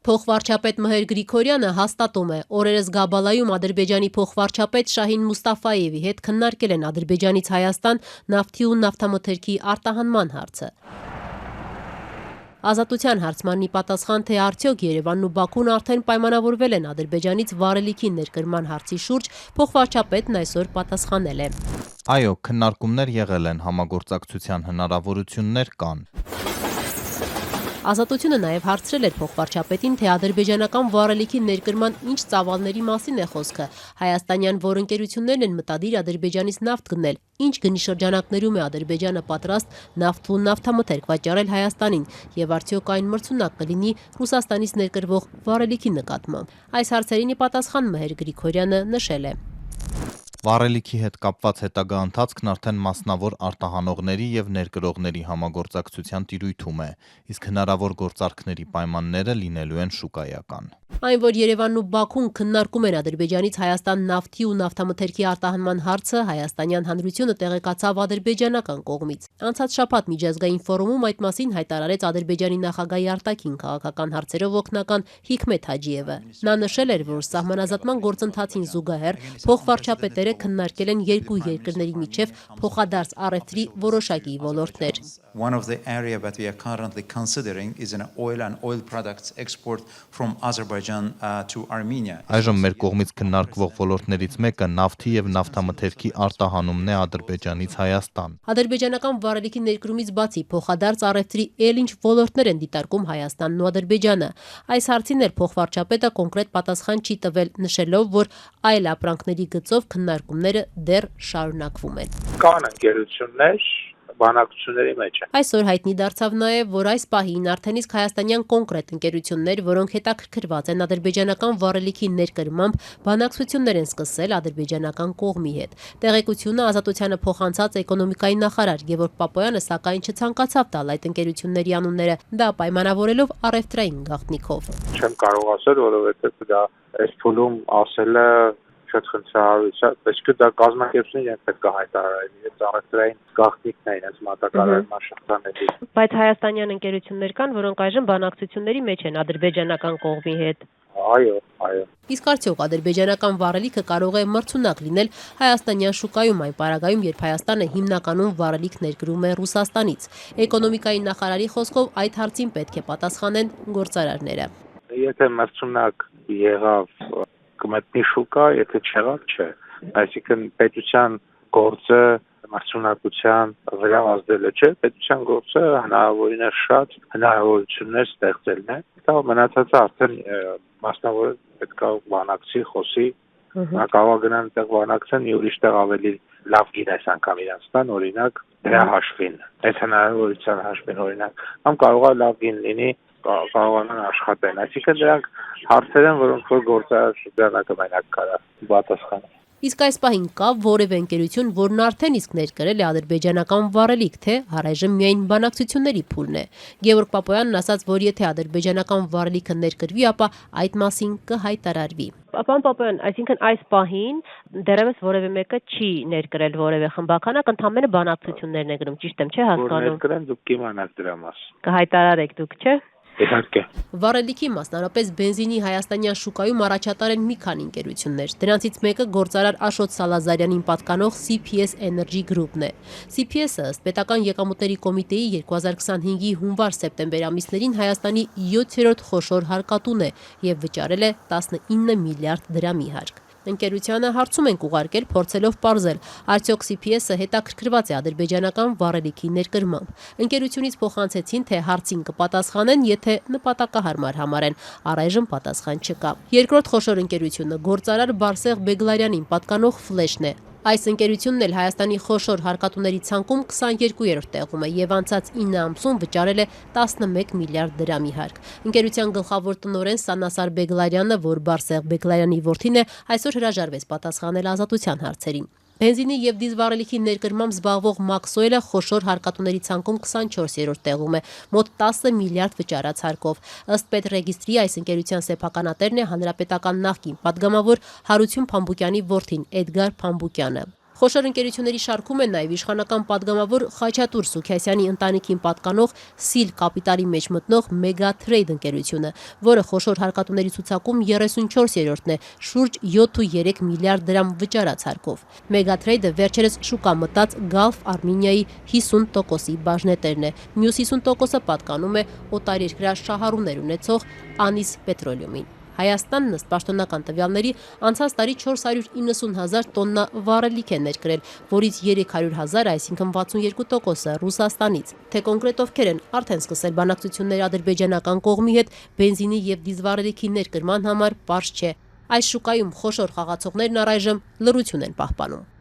Փոխվարչապետ Մհեր Գրիգորյանը հաստատում է, օրերս Գաբալայում Ադրբեջանի փոխվարչապետ Շահին Մուստաֆայևի հետ քննարկել են Ադրբեջանից Հայաստան նավթի ու նավթամթերքի արտահանման հարցը։ Ազատության հարցմանի պատասխան, թե արդյոք Երևանն ու Բաքուն արդեն պայմանավորվել են Ադրբեջանից վառելիքի ներկրման հարցի շուրջ, փոխվարչապետն այսօր պատասխանել է. Այո, քննարկումներ եղել են, համագործակցության հնարավորություններ կան։ Ազատությունը նաև հարցրել էր փոխվարչապետին, թե ադրբեջանական վառելիքի ներկրման ինչ ծավալների մասին է խոսքը, հայաստանյան որ ընկերություններն են մտադիր Ադրբեջանից նավթ գնել, ինչ գնի շրջանակներում է Ադրբեջանը պատրաստ նավթ ու նավթամթերք վաճառել Հայաստանին եւ արդյոք այն մրցունակ կլինի Ռուսաստանից ներկրվող վառելիքի նկատմամբ։ Այս հարցերին ի պատասխան Մհեր Գրիգորյանը նշել է. Վառելիքի հետ կապված հետագա ընթացքն արդեն մասնավոր արտահանողների եւ ներկրողների համագործակցության տիրույթում է, իսկ հնարավոր գործարքների պայմանները լինելու են շուկայական։ Այն, որ Երևանն ու Բաքուն քննարկում են Ադրբեջանից Հայաստան նավթի ու նավթամթերքի արտահանման հարցը, Հայաստանյան Հանրությունը տեղեկացավ ադրբեջանական կողմից։ Անցած շաբաթ միջազգային ֆորումում այդ մասին հայտարարեց Ադրբեջանի նախագահի արտաքին քաղաքական հարցերով օգնական Հիկմետ Հաջիևը։ Նա նշել էր, որ սահմանազատման գործընթացին զուգահեռ փոխվարչապետերը քննարկել են երկու երկրների միջև փոխադարձ առևտրի որոշակի ոլորտներ։ One of the area that we are currently considering is an oil and oil products export from Azerbaijan to Armenia. Այժմ մեր կողմից քննարկվող ոլորտներից մեկը նավթի եւ նավթամթերքի արտահանումն է Ադրբեջանից Հայաստան։ Ադրբեջանական վառելիքի ներկրումից բացի փոխադարձ առևտրի ել ինչ ոլորտներ են դիտարկում Հայաստանն ու Ադրբեջանը։ Այս հարցին էլ փոխվարչապետը կոնկրետ պատասխան չի տվել, նշելով, որ այլ ապրանքների գծով քննարկումները դեռ շարունակվում են։ Կան ընկերություններ բանակցությունների մեջ է։ Այսօր հայտնի դարձավ նաև, որ այս պահին արդեն իսկ հայաստանյան կոնկրետ ընկերություններ, որոնք հետաքրքրված են ադրբեջանական վառելիքի ներկրմամբ, բանակցություններ են սկսել ադրբեջանական կողմի հետ։ Տեղեկությունը Ազատությանը փոխանցած էկոնոմիկայի նախարար Գևորգ Պապոյանը սակայն չցանկացավ տալ այդ ընկերությունների անունները, դա պայմանավորելով առևտրային գաղտնիքով։ Չեմ կարող ասել, որովհետև դա այս փուլում ասելը շատ խնդրահարույց է, բայց դա կազմակերպություններ են պետք է հայտարարեն, իրենց առևտրային գաղտնիքն է իրենց մատակարարման շղթաների։ Բայց հայաստանյան ընկերություններ կան, որոնք այժմ բանակցությունների մեջ են ադրբեջանական կողմի հետ։ Այո, այո։ Իսկ արդյոք ադրբեջանական վառելիքը կարող է մրցունակ լինել հայաստանյան շուկայում այն պարագայում, երբ Հայաստանը հիմնականում վառելիք ներկրում է Ռուսաստանից։ Էկոնոմիկայի նախարարի խոսքով այդ հարցին պետք է պատասխանեն գործարարները։ Եթե մրցունակ եղավ կմտնի շուկա, եթե չեղավ, չէ։ Այսինքն պետության գործը մրցունակության վրա ազդելը չէ, պետության գործը հնարավորինս շատ հնարավորություններ ստեղծելն է։ Դա մնացածը արդեն մասնավոր պետք է բանակցի, խոսի, նա կարող գնան այդտեղ բանակցեն, ուրիշ տեղ ավելի լավ գին այս անգամ իրանց տան, օրինակ դրա հաշվին, այս հնարավորության հաշվին օրինակ, կամ կարող է լավ գին լինի կարողանան աշխատեն։ Այսինքն դրանք հարցեր են, որոնք որ գործարար շրջանակը մենակ կարա պատասխանել։ Իսկ այս պահին կա որևէ ընկերություն, որն արդեն իսկ ներկրել է ադրբեջանական վառելիք, թե առայժմ միայն բանակցությունների փուլն է։ Գևորգ Պապոյանն ասաց, որ եթե ադրբեջանական վառելիքը ներկրվի, ապա այդ մասին կհայտարարվի։ Պարոն Պապոյան, այսինքն այս պահին դեռևս որևէ մեկը չի ներկրել որևէ խմբականակ, ընդհանրապես բանակցություններն է գնում, ճիշտ եմ, չէ՞ հասկանում։ Ներկրեն դուք կիմանաք դրա մասին։ Կհայտարարեք դուք, չէ՞։ Իհարկե։ Վառելիքի մասնարարպես բենզինի հայաստանյան շուկայում առաջատար են մի քանի ընկերություններ։ Դրանցից մեկը գործարար Աշոտ Սալազարյանին պատկանող CPS Energy Group-ն է։ CPS-ը ըստ պետական եկամուտների կոմիտեի 2025-ի հունվար-սեպտեմբեր ամիսներին Հայաստանի 7-րդ խոշոր հարկատուն է եւ վճարել է 19 միլիարդ դրամի հարկ։ Ընկերությանը հարցում ենք ուղարկել, փորձելով պարզել, արդյոք CPS-ը հետաքրքրված է ադրբեջանական վառելիքի ներկրմամբ։ Ընկերությունից փոխանցեցին, թե հարցին կպատասխանեն, եթե նպատակահարմար համարեն։ Առայժմ պատասխան չկա։ Երկրորդ խոշոր ընկերությունը գործարար Բարսեղ Բեգլարյանին պատկանող Ֆլեշն է։ Այս ընկերությունն էլ Հայաստանի խոշոր հարկատուների ցանկում 22-րդ տեղում է եւ անցած 9 ամսում վճարել է 11 միլիարդ դրամի հարկ։ Ընկերության գլխավոր տնօրեն Սանասար Բեգլարյանը, որ Բարսեղ Բեգլարյանի որդին է, այսօր հրաժարվեց պատասխանել Ազատության հարցերին։ Բենզինի եւ դիզվառելիքի ներկրմամբ զբաղվող Մաքսոյելը խոշոր հարկատուների ցանկում 24-րդ տեղում է, մոտ 10 միլիարդ վճարած հարկով։ Ըստ պետռեգիստրի այս ընկերության սեփականատերն է հանրապետական նախկին падգամավոր Հարություն Փամբուկյանի որդին Էդգար Փամբուկյանը։ Խոշոր ընկերությունների շարքում է նաև իշխանական падգամավոր Խաչատուր Սուքիասյանի ընտանիքին պատկանող Սիլ կապիտալի մեջ մտնող Մեգաթրեյդ ընկերությունը, որը խոշոր հարկատուների ցուցակում 34-րդն է, շուրջ 7.3 միլիարդ դրամ վճարած հարկով։ Մեգաթրեյդը վերջերս շուկա մտած Gulf Armenia-ի 50%-ի բաժնետերն է, մյուս 50%-ը պատկանում է օտարերկրյա շահառուներ ունեցող Anis Petroleum-ին։ Հայաստանն ըստ պաշտոնական տվյալների անցած տարի 490,000 տոննա վառելիք է ներկրել, որից 300,000, այսինքն 62%-ը Ռուսաստանից։ Թե կոնկրետ ովքեր են արդեն սկսել բանակցություններ ադրբեջանական կողմի հետ բենզինի եւ դիզվառելիքի ներկրման համար, պարզ չէ։ Այս շուկայում խոշոր խաղացողներն առայժմ լռություն են պահպանում։